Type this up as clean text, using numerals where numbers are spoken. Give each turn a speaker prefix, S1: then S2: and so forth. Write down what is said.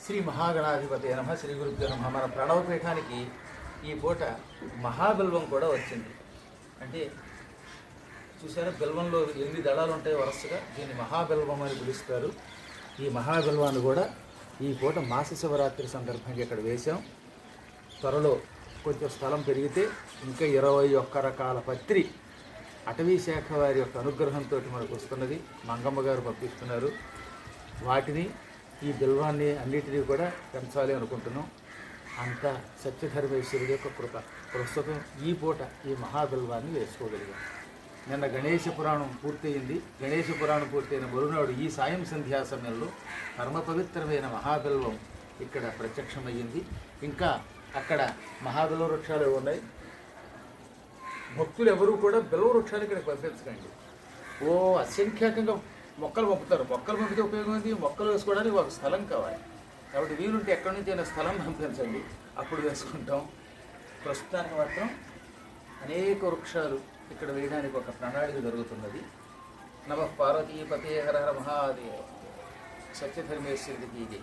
S1: శ్రీ మహాగణాధిపతి నమ శ్రీ గురుభ్యో నమ. మన ప్రణవపీఠానికి ఈ పూట మహాబిల్వం కూడా వచ్చింది. అంటే చూసారా, బిల్వంలో 8 దళాలు ఉంటాయి వరుసగా. దీన్ని మహాబిల్వం అని పిలుస్తారు. ఈ మహాబిల్వాన్ని కూడా ఈ పూట మాస శివరాత్రి సందర్భంగా ఇక్కడ వేశాం. త్వరలో కొంచెం స్థలం పెరిగితే ఇంకా 21 రకాల పత్రి అటవీ శాఖ వారి యొక్క అనుగ్రహంతో మనకు వస్తున్నది. మంగమ్మ గారు పంపిస్తున్నారు. వాటిని ఈ బిల్వాన్ని అన్నిటినీ కూడా పెంచాలి అనుకుంటున్నాం. అంత సత్యధర్మేశ్వరుడి యొక్క కృప. ప్రస్తుతం ఈ పూట ఈ మహాబిల్వాన్ని వేసుకోగలిగాం. నిన్న గణేష పురాణం పూర్తయింది. గణేష పురాణం పూర్తయిన మరునాడు ఈ సాయం సంధ్యా సమయంలో పరమ పవిత్రమైన మహాబిల్వం ఇక్కడ ప్రత్యక్షమయ్యింది. ఇంకా అక్కడ మహాబిల్వ వృక్షాలు ఉన్నాయి. భక్తులు ఎవరూ కూడా బిల్వ వృక్షాలు ఇక్కడికి పంపించకండి. అసంఖ్యాకంగా మొక్కలు పంపుతారు. మొక్కలు పంపితే ఉపయోగం ఉంది. మొక్కలు వేసుకోవడానికి ఒక స్థలం కావాలి. కాబట్టి వీలుంటే ఎక్కడి నుంచి అయినా స్థలం పంపించండి, అప్పుడు వేసుకుంటాం. ప్రస్తుతానికి మాత్రం అనేక వృక్షాలు ఇక్కడ వేయడానికి ఒక ప్రణాళిక జరుగుతున్నది. నమ పార్వతీపతే హర హర మహాదేవ. సత్యధర్మేశ్వరుడికి ఇది